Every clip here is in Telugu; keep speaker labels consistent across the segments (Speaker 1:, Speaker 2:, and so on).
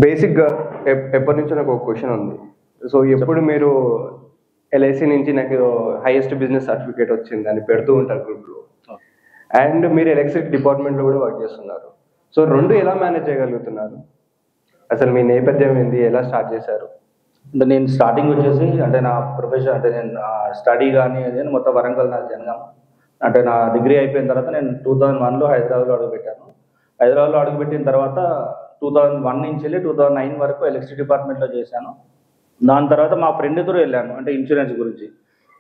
Speaker 1: బేసిక్గా ఎప్పటి నుంచో నాకు ఒక క్వశ్చన్ ఉంది. సో ఎప్పుడు మీరు ఎల్ఐసి నుంచి నాకు హైయెస్ట్ బిజినెస్ సర్టిఫికేట్ వచ్చింది అని పెడుతూ ఉంటారు గ్రూప్లో, అండ్ మీరు ఎలక్ట్రిక్ డిపార్ట్మెంట్లో కూడా వర్క్ చేస్తున్నారు. సో రెండు ఎలా మేనేజ్ చేయగలుగుతున్నారు? అసలు మీ నేపథ్యం ఏంది, ఎలా స్టార్ట్ చేశారు?
Speaker 2: అంటే నేను స్టార్టింగ్ వచ్చేసి అంటే నా ప్రొఫెషన్ అంటే నేను స్టడీ కానీ అదే మొత్తం వరంగల్ నా జనగాం. అంటే నా డిగ్రీ అయిపోయిన తర్వాత నేను 2001లో హైదరాబాద్లో అడుగుపెట్టాను. హైదరాబాద్లో అడుగుపెట్టిన తర్వాత 2001 నుంచి వెళ్ళి 2009 వరకు ఎలక్ట్రిసిటీ డిపార్ట్మెంట్లో చేశాను. దాని తర్వాత మా ఫ్రెండ్ ఎదురు వెళ్ళాను అంటే ఇన్సూరెన్స్ గురించి.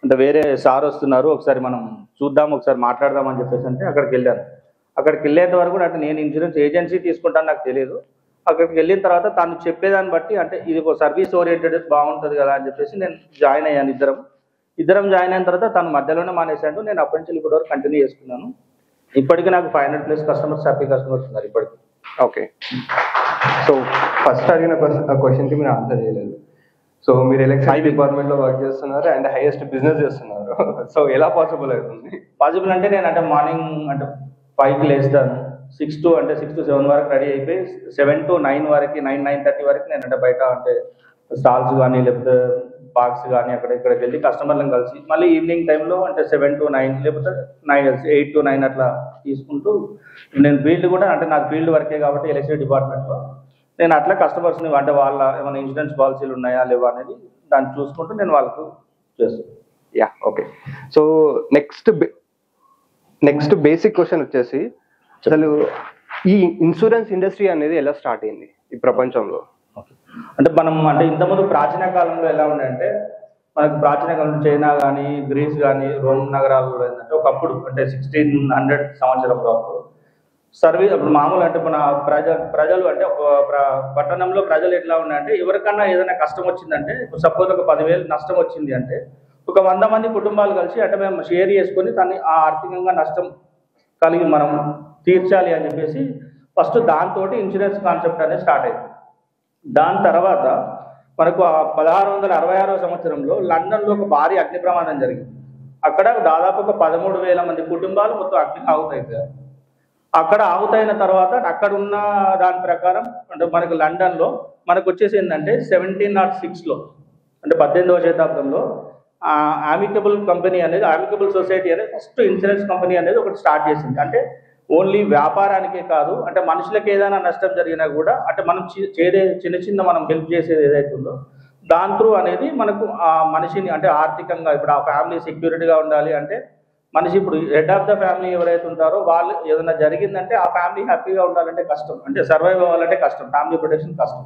Speaker 2: అంటే వేరే సార్ వస్తున్నారు, ఒకసారి మనం చూద్దాం, ఒకసారి మాట్లాడదామని చెప్పేసి అంటే అక్కడికి వెళ్ళాను. అక్కడికి వెళ్ళేంత వరకు అంటే నేను ఇన్సూరెన్స్ ఏజెన్సీ తీసుకుంటాను నాకు తెలియదు. అక్కడికి వెళ్ళిన తర్వాత తను చెప్పేదాన్ని బట్టి అంటే ఇది ఒక సర్వీస్ ఓరియంటెడ్ బాగుంటుంది కదా అని చెప్పేసి నేను జాయిన్ అయ్యాను. ఇద్దరం జాయిన్ అయిన తర్వాత తను మధ్యలోనే మానేశాడు. నేను అప్పటి నుంచి ఇప్పటి వరకు కంటిన్యూ చేసుకున్నాను. ఇప్పటికీ నాకు 500+ కస్టమర్స్, హ్యాపీ కస్టమర్స్ ఉన్నారు ఇప్పటికి.
Speaker 1: ఓకే, సో ఫస్ట్ అడిగిన క్వశ్చన్కి మీరు ఆన్సర్ చేయలేదు. సో మీరు ఎలక్ట్రిసిటీ డిపార్ట్మెంట్లో వర్క్ చేస్తున్నారు అండ్ హైయెస్ట్ బిజినెస్ చేస్తున్నారు. సో ఎలా పాసిబుల్ అవుతుంది?
Speaker 2: పాసిబుల్ అంటే నేను అంటే మార్నింగ్ అంటే 5కి లేస్తాను, 6 to 7 వరకు రెడీ అయిపోయి 7 to 9 వరకు 9-9:30 వరకు నేను అంటే బయట అంటే స్టాల్స్ కానీ లేకపోతే పార్క్స్ కానీ అక్కడ ఇక్కడికి వెళ్ళి కస్టమర్లను కలిసి మళ్ళీ ఈవినింగ్ టైంలో అంటే 7 to 9 లేకపోతే 8 to 9 అట్లా తీసుకుంటూ నేను ఫీల్డ్ కూడా అంటే నాకు ఫీల్డ్ వర్కే కాబట్టి ఎలక్ట్రిసిటీ డిపార్ట్మెంట్లో నేను అట్లా కస్టమర్స్ని అంటే వాళ్ళ ఏమైనా ఇన్సూరెన్స్ పాలసీలు ఉన్నాయా లేవా అనేది దాన్ని చూసుకుంటూ నేను వాళ్ళకు చేస్తాను.
Speaker 1: Yeah, okay. So next basic question వచ్చేసి, అసలు ఈ ఇన్సూరెన్స్ ఇండస్ట్రీ అనేది ఎలా స్టార్ట్ అయింది ఈ ప్రపంచంలో?
Speaker 2: అంటే మనం అంటే ఇంతకుముందు ప్రాచీన కాలంలో ఎలా ఉందంటే మనకు ప్రాచీన కాలంలో చైనా కానీ గ్రీస్ కానీ రోమ్ నగరాల్లో ఏంటంటే ఒకప్పుడు అంటే 1600 సంవత్సరంలో అప్పుడు సర్వీస్ అప్పుడు మామూలు అంటే మన ప్రజలు అంటే ఒక పట్టణంలో ప్రజలు ఎట్లా ఉన్నాయంటే ఎవరికన్నా ఏదైనా కష్టం వచ్చిందంటే సపోజ్ ఒక 10,000 నష్టం వచ్చింది అంటే ఒక 100 మంది కుటుంబాలు కలిసి అంటే మేము షేర్ చేసుకొని దాన్ని ఆ ఆర్థికంగా నష్టం కలిగి మనం తీర్చాలి అని చెప్పేసి ఫస్ట్ దాంతో ఇన్సూరెన్స్ కాన్సెప్ట్ అనేది స్టార్ట్ అయింది. దాని తర్వాత మనకు 1666 సంవత్సరంలో లండన్లో ఒక భారీ అగ్ని ప్రమాదం జరిగింది. అక్కడ దాదాపు ఒక 13,000 మంది కుటుంబాలు మొత్తం అగ్ని ఆహుతైపోయారు. అక్కడ ఆహుతైన తర్వాత అక్కడ ఉన్న దాని ప్రకారం అంటే మనకు లండన్లో మనకు వచ్చేసి ఏంటంటే 1706లో అంటే 18వ శతాబ్దంలో అమికబుల్ కంపెనీ అనేది అమికబుల్ సొసైటీ అనేది ఫస్ట్ ఇన్సూరెన్స్ కంపెనీ అనేది ఒకటి స్టార్ట్ చేసింది. అంటే ఓన్లీ వ్యాపారానికే కాదు అంటే మనుషులకు ఏదైనా నష్టం జరిగినా కూడా అంటే మనం చిన్న మనం హెల్ప్ చేసేది ఏదైతే ఉందో దాని త్రూ అనేది మనకు ఆ మనిషిని అంటే ఆర్థికంగా ఇప్పుడు ఆ ఫ్యామిలీ సెక్యూరిటీగా ఉండాలి అంటే మనిషి ఇప్పుడు హెడ్ ఆఫ్ ద ఫ్యామిలీ ఎవరైతే ఉంటారో వాళ్ళు ఏదైనా జరిగిందంటే ఆ ఫ్యామిలీ హ్యాపీగా ఉండాలంటే కష్టం, అంటే సర్వైవ్ అవ్వాలంటే కష్టం, ఫ్యామిలీ ప్రొటెక్షన్ కష్టం.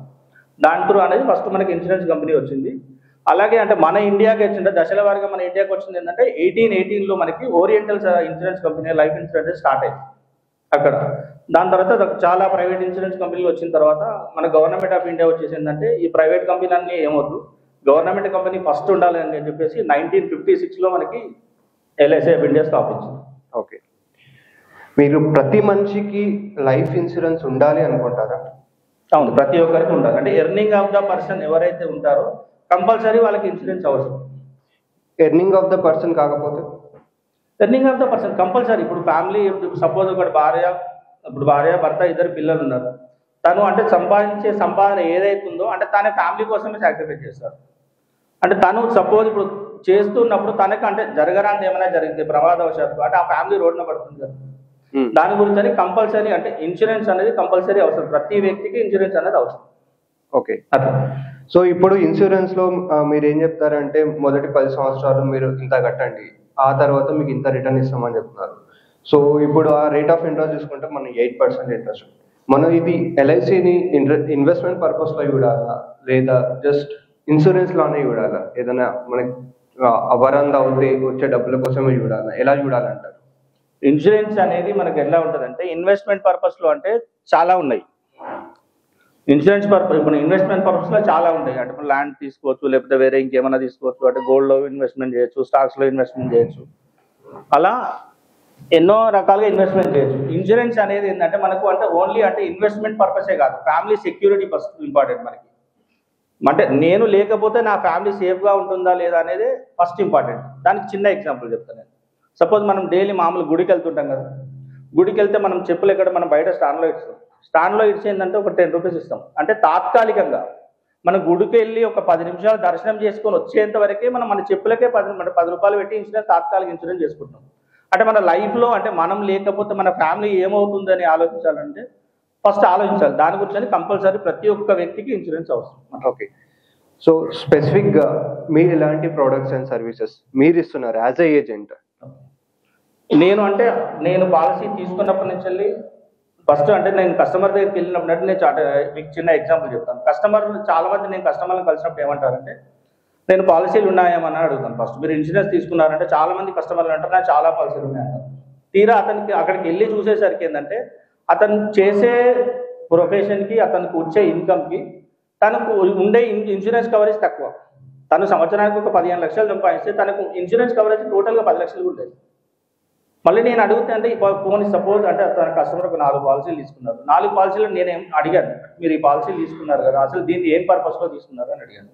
Speaker 2: దాని త్రూ అనేది ఫస్ట్ మనకి ఇన్సూరెన్స్ కంపెనీ వచ్చింది. అలాగే అంటే మన ఇండియాకి వచ్చింటే దశల వారిగా మన ఇండియాకి వచ్చింది ఏంటంటే 1818లో మనకి oriental insurance company life insurance start అయింది అక్కడ. దాని తర్వాత చాలా ప్రైవేట్ ఇన్సూరెన్స్ కంపెనీలు వచ్చిన తర్వాత మన గవర్నమెంట్ ఆఫ్ ఇండియా వచ్చేసి ఏంటంటే ఈ ప్రైవేట్ కంపెనీ అన్నీ ఏమవుతుంది గవర్నమెంట్ కంపెనీ ఫస్ట్ ఉండాలి అని చెప్పేసి 1956లో మనకి ఎల్ఐసి ఆఫ్ ఇండియా స్థాపించింది.
Speaker 1: ఓకే, మీరు ప్రతి మనిషికి లైఫ్ ఇన్సూరెన్స్ ఉండాలి అనుకుంటారా?
Speaker 2: అవును, ప్రతి ఒక్కరికి ఉండాలి. అంటే ఎర్నింగ్ ఆఫ్ ద పర్సన్ ఎవరైతే ఉంటారో కంపల్సరీ వాళ్ళకి ఇన్సూరెన్స్ అవసరం.
Speaker 1: ఎర్నింగ్ ఆఫ్ ద పర్సన్ కాకపోతే?
Speaker 2: Earning of the person compulsory. ఇప్పుడు ఫ్యామిలీ సపోజ్ ఒకటి భార్య భర్త 2 పిల్లలు ఉన్నారు. తను అంటే సంపాదించే సంపాదన ఏదైతుందో అంటే తన ఫ్యామిలీ కోసమే సాక్రిఫైస్ చేస్తారు. అంటే తను సపోజ్ ఇప్పుడు చేస్తున్నప్పుడు తనకు అంటే జరగరాంది ఏమైనా జరిగింది ప్రమాదవశాత్తు అంటే ఆ ఫ్యామిలీ రోడ్డున పడుతుంది కదా, దాని గురించి అని కంపల్సరీ అంటే ఇన్సూరెన్స్ అనేది కంపల్సరీ అవసరం. ప్రతి వ్యక్తికి ఇన్సూరెన్స్ అనేది అవసరం.
Speaker 1: ఓకే, అట్లా. సో ఇప్పుడు ఇన్సూరెన్స్ లో మీరు ఏం చెప్తారంటే మొదటి 10 సంవత్సరాలు మీరు ఇంత కట్టండి, ఆ తర్వాత మీకు ఇంత రిటర్న్ ఇస్తామని చెప్తున్నారు. సో ఇప్పుడు ఆ రేట్ ఆఫ్ ఇంట్రెస్ట్ చూసుకుంటే మనం 8% ఇంట్రెస్ట్. మనం ఇది ఎల్ఐసిని ఇన్వెస్ట్మెంట్ పర్పస్లో చూడాలా లేదా జస్ట్ ఇన్సూరెన్స్ లానే చూడాలా? ఏదైనా మనకి అవరంద అవుతే వచ్చే డబ్బుల కోసమే చూడాలా? ఎలా చూడాలంటారు?
Speaker 2: ఇన్సూరెన్స్ అనేది మనకి ఎలా ఉంటుందంటే ఇన్వెస్ట్మెంట్ పర్పస్లో అంటే చాలా ఉన్నాయి. ఇన్సూరెన్స్ పర్పస్ ఇప్పుడు ఇన్వెస్ట్మెంట్ పర్పస్లో చాలా ఉంటాయి. అంటే ల్యాండ్ తీసుకోవచ్చు, లేకపోతే వేరే ఇంకేమైనా తీసుకోవచ్చు, అంటే గోల్డ్లో ఇన్వెస్ట్మెంట్ చేయొచ్చు, స్టాక్స్లో ఇన్వెస్ట్మెంట్ చేయొచ్చు, అలా ఎన్నో రకాలుగా ఇన్వెస్ట్మెంట్ చేయొచ్చు. ఇన్సూరెన్స్ అనేది ఏంటంటే మనకు అంటే ఓన్లీ అంటే ఇన్వెస్ట్మెంట్ పర్పసే కాదు, ఫ్యామిలీ సెక్యూరిటీ ఫస్ట్ ఇంపార్టెంట్ మనకి. అంటే నేను లేకపోతే నా ఫ్యామిలీ సేఫ్గా ఉంటుందా లేదా అనేది ఫస్ట్ ఇంపార్టెంట్. దానికి చిన్న ఎగ్జాంపుల్ చెప్తాను నేను. సపోజ్ మనం డైలీ మామూలు గుడికి వెళ్తుంటాం కదా, గుడికి వెళ్తే మనం చెప్పులు ఎక్కడ మనం బయట స్టాండ్లో ఇస్తాం. స్టాండ్లో ఇచ్చేందంటే ఒక 10 రూపీస్ ఇస్తాం. అంటే తాత్కాలికంగా మన గుడికి వెళ్ళి ఒక 10 నిమిషాలు దర్శనం చేసుకొని వచ్చేంత వరకే మనం మన చెప్పులకే 10 రూపాయలు పెట్టి ఇన్సూరెన్స్ తాత్కాలిక ఇన్సూరెన్స్ చేసుకుంటాం. అంటే మన లైఫ్లో అంటే మనం లేకపోతే మన ఫ్యామిలీ ఏమవుతుందని ఆలోచించాలంటే ఫస్ట్ ఆలోచించాలి. దాని గురించి కంపల్సరీ ప్రతి ఒక్క వ్యక్తికి ఇన్సూరెన్స్ అవసరం.
Speaker 1: ఓకే. సో స్పెసిఫిక్గా మీరు ఎలాంటి ప్రోడక్ట్స్ అండ్ సర్వీసెస్ మీరు ఇస్తున్నారు యాజ్ ఎ ఏజెంట్?
Speaker 2: నేను పాలసీ తీసుకున్నప్పటి నుంచి వెళ్ళి ఫస్ట్ అంటే నేను కస్టమర్ దగ్గరికి వెళ్ళినప్పుడు అంటే మీకు చిన్న ఎగ్జాంపుల్ చెప్తాను. చాలా మంది నేను కస్టమర్ని కలిసినప్పుడు ఏమంటారంటే నేను పాలసీలు ఉన్నాయేమని అడుగుతాను. ఫస్ట్ మీరు ఇన్సూరెన్స్ తీసుకున్నారంటే చాలా మంది కస్టమర్లు అంటారు నాకు చాలా పాలసీలు ఉన్నాయంటారు. తీరా అతనికి అక్కడికి వెళ్ళి చూసేసరికి ఏంటంటే అతను చేసే ప్రొఫెషన్కి అతనికి వచ్చే ఇన్కమ్కి తనకు ఉండే ఇన్సూరెన్స్ కవరేజ్ తక్కువ. తను సంవత్సరానికి ఒక 15 లక్షలు సంపాదిస్తే తనకు ఇన్సూరెన్స్ కవరేజ్ టోటల్గా 10 లక్షలు ఉండేది. మళ్ళీ నేను అడిగితే అంటే ఫోన్ సపోజ్ అంటే తన కస్టమర్ ఒక 4 పాలసీలు తీసుకున్నారు. 4 పాలసీలు నేనేం అడిగాను, మీరు ఈ పాలసీలు తీసుకున్నారు కదా అసలు దీన్ని ఏం పర్పస్లో తీసుకున్నారు అని అడిగాను.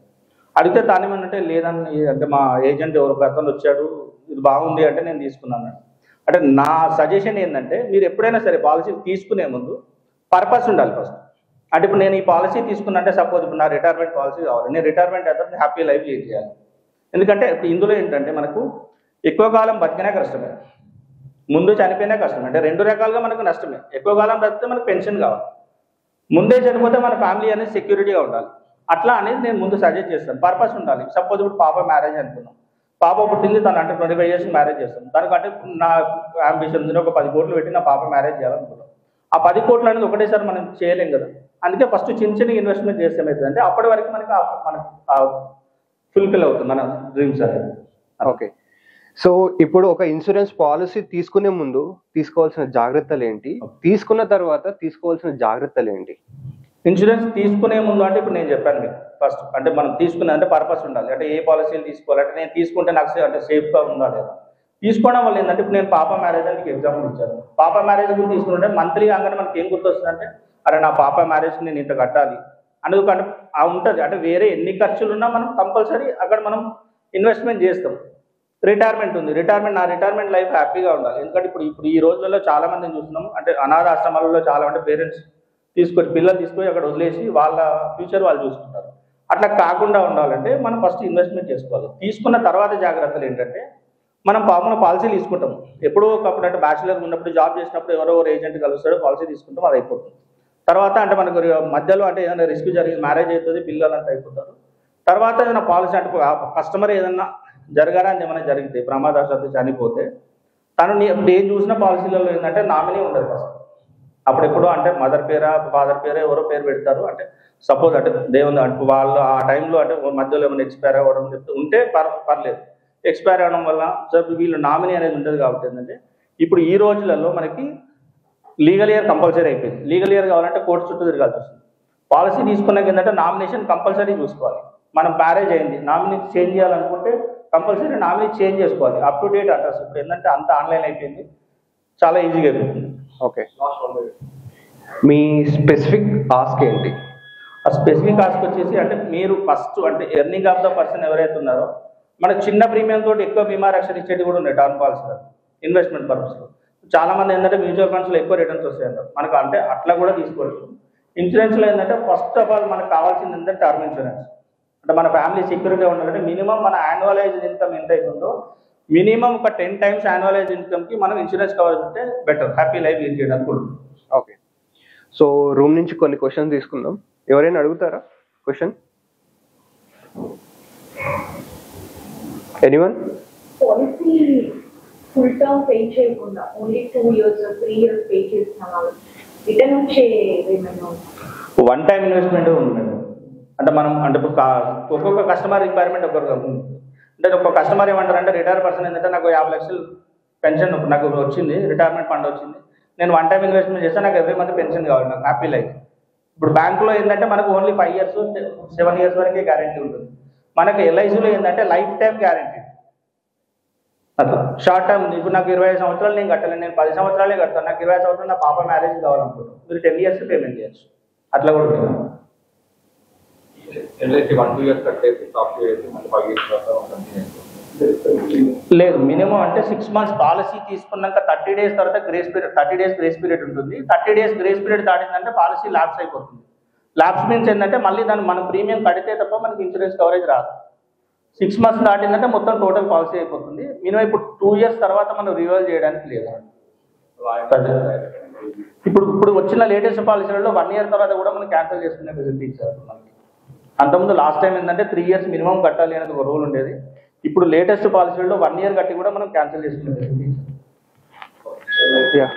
Speaker 2: అడిగితే తాను ఏమంటే లేదని అంటే మా ఏజెంట్ ఎవరు అతను వచ్చాడు ఇది బాగుంది అంటే నేను తీసుకున్నాను. అంటే నా సజెషన్ ఏంటంటే మీరు ఎప్పుడైనా సరే పాలసీ తీసుకునే ముందు పర్పస్ ఉండాలి ఫస్ట్. అంటే ఇప్పుడు నేను ఈ పాలసీ తీసుకున్నా అంటే సపోజ్ ఇప్పుడు నా రిటైర్మెంట్ పాలసీ కావాలి, నేను రిటైర్మెంట్ అయితే హ్యాపీ లైఫ్ లీడ్ చేయాలి. ఎందుకంటే ఇప్పుడు ఇందులో ఏంటంటే మనకు ఎక్కువ కాలం బతికినా కష్టమే, ముందు చనిపోయినా కష్టమే. అంటే 2 రకాలుగా మనకు నష్టమే. ఎక్కువ కాలం బతికితే మనకు పెన్షన్ కావాలి, ముందే చనిపోతే మన ఫ్యామిలీ అనేది సెక్యూరిటీగా ఉండాలి. అట్లా అనేది నేను ముందు సజెస్ట్ చేస్తాను. పర్పస్ ఉండాలి. సపోజ్ ఇప్పుడు పాప మ్యారేజ్ అనుకున్నాం, పాప పుట్టింది తను అంటే 25 years మ్యారేజ్ చేస్తాం. దానికంటే నా అంబిషన్ ఉంది ఒక 10 కోట్లు పెట్టి నా పాప మ్యారేజ్ చేయాలనుకున్నాం. ఆ 10 కోట్లు అనేది ఒకటేసారి మనం చేయలేం కదా. అందుకే ఫస్ట్ చిన్న ఇన్వెస్ట్మెంట్ చేస్తే ఏమవుతుంది అంటే అప్పటి వరకు మనకి ఫుల్ఫిల్ అవుతుంది మన డ్రీమ్స్ అనేది.
Speaker 1: ఓకే. సో ఇప్పుడు ఒక ఇన్సూరెన్స్ పాలసీ తీసుకునే ముందు తీసుకోవాల్సిన జాగ్రత్తలు ఏంటి, తీసుకున్న తర్వాత తీసుకోవాల్సిన జాగ్రత్తలు ఏంటి?
Speaker 2: ఇన్సూరెన్స్ తీసుకునే ముందు అంటే ఇప్పుడు నేను చెప్పాను మీకు ఫస్ట్ అంటే మనం తీసుకునే అంటే పర్పస్ ఉండాలి. అంటే ఏ పాలసీలు తీసుకోవాలంటే నేను తీసుకుంటే నాకు అంటే సేఫ్గా ఉందా లేదా. తీసుకోవడం వల్ల ఏంటంటే ఇప్పుడు నేను పాప మ్యారేజ్ అని ఎగ్జాంపుల్ ఇచ్చాను. పాప మ్యారేజ్ గురించి తీసుకుంటే మంత్లీ కాగానే మనకి ఏం గుర్తొస్తుందంటే అరే నా పాప మ్యారేజ్కి నేను ఇంత కట్టాలి అనేది అంటే ఉంటుంది. అంటే వేరే ఎన్ని ఖర్చులు ఉన్నా మనం కంపల్సరీ అక్కడ మనం ఇన్వెస్ట్మెంట్ చేస్తాం. రిటైర్మెంట్ ఉంది, నా రిటైర్మెంట్ లైఫ్ హ్యాపీగా ఉండాలి. ఎందుకంటే ఇప్పుడు ఈ రోజులలో చాలా మందిని చూస్తున్నాం అంటే అనాథ ఆశ్రమాలలో చాలా అంటే పేరెంట్స్ పిల్లలు తీసుకొని అక్కడ వదిలేసి వాళ్ళ ఫ్యూచర్ వాళ్ళు చూసుకుంటారు. అట్లా కాకుండా ఉండాలంటే మనం ఫస్ట్ ఇన్వెస్ట్మెంట్ చేసుకోవాలి. తీసుకున్న తర్వాత జాగ్రత్తలు ఏంటంటే మనం పాలసీలు తీసుకుంటాం. ఎప్పుడో ఒకప్పుడు అంటే బ్యాచిలర్ ఉన్నప్పుడు జాబ్ చేసినప్పుడు ఎవరో ఏజెంట్ కలుస్తాడో పాలసీ తీసుకుంటాం, అది అయిపోతుంది. తర్వాత అంటే మనకు మధ్యలో అంటే ఏదైనా రిస్క్ జరిగి మ్యారేజ్ అవుతుంది, పిల్లలు అంటే అయిపోతారు. తర్వాత ఏదైనా పాలసీ అంటే కస్టమర్ ఏదన్నా జరగాలని ఏమైనా జరిగితే ప్రమాదవశాత్తు చనిపోతే తను నేను చూసిన పాలసీలలో ఏంటంటే నామినీ ఉండదు ఫస్ట్. అప్పుడు ఎప్పుడో అంటే మదర్ పేరా ఫాదర్ పేరా ఎవరో పేరు పెడతారు. అంటే సపోజ్ అంటే దేవుని అంటే వాళ్ళు ఆ టైంలో అంటే మధ్యలో ఏమైనా ఎక్స్పైర్ అవ్వడం చెప్తే ఉంటే పర్లేదు. ఎక్స్పైర్ అవ్వడం వల్ల వీళ్ళు నామినీ అనేది ఉంటుంది. కాబట్టి ఏంటంటే ఇప్పుడు ఈ రోజులలో మనకి లీగల్ ఇయర్ కంపల్సరీ అయిపోయింది. లీగల్ ఇయర్ కావాలంటే కోర్టు చుట్టూ తిరగాల్సి వస్తుంది. పాలసీ తీసుకున్నాక ఏంటంటే నామినేషన్ కంపల్సరీ చూసుకోవాలి. మనం మ్యారేజ్ అయింది నామినీ చేంజ్ చేయాలనుకుంటే కంపల్సరీ నామినీ చేంజ్ చేసుకోవాలి. అప్ టు డేట్ అడ్రస్ ఇప్పుడు ఏంటంటే అంత ఆన్లైన్ అయిపోయింది, చాలా ఈజీగా అయిపోతుంది.
Speaker 1: ఓకే. మీ స్పెసిఫిక్ ఆస్క్ ఏంటి?
Speaker 2: ఆ స్పెసిఫిక్ ఆస్క్ వచ్చేసి అంటే మీరు ఫస్ట్ అంటే ఎర్నింగ్ ఆఫ్ ద పర్సన్ ఎవరైతే ఉన్నారో మనకు చిన్న ప్రీమియం తోటి ఎక్కువ బీమా రక్షణ ఇచ్చేది కూడా ఉన్నాయి టర్మ్ పాలసీలో ఇన్వెస్ట్మెంట్ పర్పస్లో. చాలా మంది ఏంటంటే మ్యూచువల్ ఫండ్స్లో ఎక్కువ రిటర్న్స్ వస్తాయంటారు. మనకు అంటే అట్లా కూడా తీసుకోవచ్చు. ఇన్సూరెన్స్లో ఏంటంటే ఫస్ట్ ఆఫ్ ఆల్ మనకు కావాల్సింది ఏంటంటే టర్మ్ ఇన్సూరెన్స్. అంటే మన ఫ్యామిలీ సెక్యూరిటీగా ఉండాలంటే మినిమం మన యాన్యువలైజ్డ్ ఇన్కమ్ ఎంత అవుతుందో మినిమం ఒక 10 times యాన్యువలైజ్డ్ ఇన్కమ్కి మనం ఇన్సూరెన్స్ కవరేజ్ ఉంటే బెటర్, హ్యాపీ లైఫ్ లీడ్ చేయడానికి కూడా.
Speaker 1: ఓకే. సో రూమ్ నుంచి కొన్ని క్వశ్చన్స్ తీసుకుందాం. ఎవరైనా అడుగుతారా question? Anyone?
Speaker 3: Policy full term pay చేయకుండా only 2 years or 3 years pay చేస్తున్నాం, రిటర్న్ వచ్చే ఏమైనా
Speaker 2: వన్ టైం ఇన్వెస్ట్మెంట్ ఉంది మేడం. అంటే మనం అంటే ఒక్కొక్క కస్టమర్ రిక్వైర్మెంట్ ఒక్కొక్క ఉంది. అంటే ఒక కస్టమర్ ఏమంటారంటే రిటైర్ పర్సన్ ఏంటంటే నాకు 50 లక్షలు పెన్షన్ నాకు వచ్చింది, రిటైర్మెంట్ ఫండ్ వచ్చింది, నేను వన్ టైం ఇన్వెస్ట్మెంట్ చేస్తే నాకు ఎవ్రీ మంత్ పెన్షన్ కావాలి, నాకు హ్యాపీ లైఫ్. ఇప్పుడు బ్యాంకులో ఏంటంటే మనకు ఓన్లీ 5 years 7 years వరకే గ్యారెంటీ ఉంటుంది. మనకు ఎల్ఐసిలో ఏంటంటే లైఫ్ టైం గ్యారెంటీ. అట్లా షార్ట్ టర్మ్ ఇప్పుడు నాకు 25 సంవత్సరాలు నేను కట్టాలి, నేను 10 సంవత్సరాలే కడతాను, నాకు 20 సంవత్సరాలు నా పాప మ్యారేజ్ కావాలనుకుంటాను, మీరు 10 years పేమెంట్ చేయొచ్చు. అట్లా కూడా ఉంటుంది.
Speaker 4: ఎల్ఐసి 1-2 years కట్టేసి స్టాప్ చేసి మళ్ళీ 5 years తర్వాత
Speaker 2: లేదు, మినిమం అంటే 6 months పాలసీ తీసుకున్నాక 30 days తర్వాత grace period, 30 days grace period ఉంటుంది. 30 days గ్రేస్ పీరియడ్ దాటిందంటే పాలసీ ల్యాప్స్ అయిపోతుంది. ల్యాప్స్ మీన్స్ ఏంటంటే మళ్ళీ దాన్ని మనం ప్రీమియం కడితే తప్ప మనకి ఇన్సూరెన్స్ కవరేజ్ రాదు. 6 months దాటిందంటే మొత్తం టోటల్ పాలసీ అయిపోతుంది. మినిమం ఇప్పుడు 2 years తర్వాత మనం రివైల్ చేయడానికి లేదు. ఇప్పుడు వచ్చిన లేటెస్ట్ పాలసీలలో 1 year తర్వాత కూడా మనం క్యాన్సిల్ చేసుకునే ఫెసిలిటీ ఇచ్చారు మనకి. అంతకుముందు లాస్ట్ టైం ఏంటంటే 3 years మినిమం కట్టాలి అనేది ఒక రూల్ ఉండేది. ఇప్పుడు లేటెస్ట్ పాలసీలలో 1 year కట్టి కూడా మనం క్యాన్సిల్ చేసుకునే ఫెసిలిటీ ఇచ్చారు.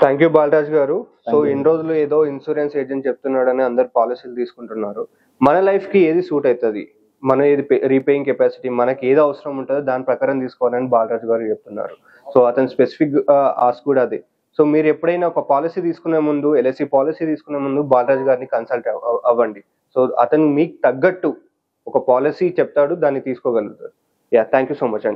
Speaker 1: థ్యాంక్ యూ బాలరాజ్ గారు. సో ఇన్ని రోజులు ఏదో ఇన్సూరెన్స్ ఏజెంట్ చెప్తున్నాడని అందరు పాలసీలు తీసుకుంటున్నారు. మన లైఫ్ కి ఏది సూట్ అవుతుంది, మన ఏది రీపేయింగ్ కెపాసిటీ, మనకి ఏది అవసరం ఉంటుందో దాని ప్రకారం తీసుకోవాలని బాలరాజ్ గారు చెప్తున్నారు. సో అతను స్పెసిఫిక్ ఆస్క్ కూడా అదే. సో మీరు ఎప్పుడైనా ఒక పాలసీ తీసుకునే ముందు, ఎల్ఐసి పాలసీ తీసుకునే ముందు బాలరాజ్ గారిని కన్సల్ట్ అవ్వండి. సో అతను మీకు తగ్గట్టు ఒక పాలసీ చెప్తాడు, దాన్ని తీసుకోగలుగుతారు. థ్యాంక్ యూ సో మచ్ అండి.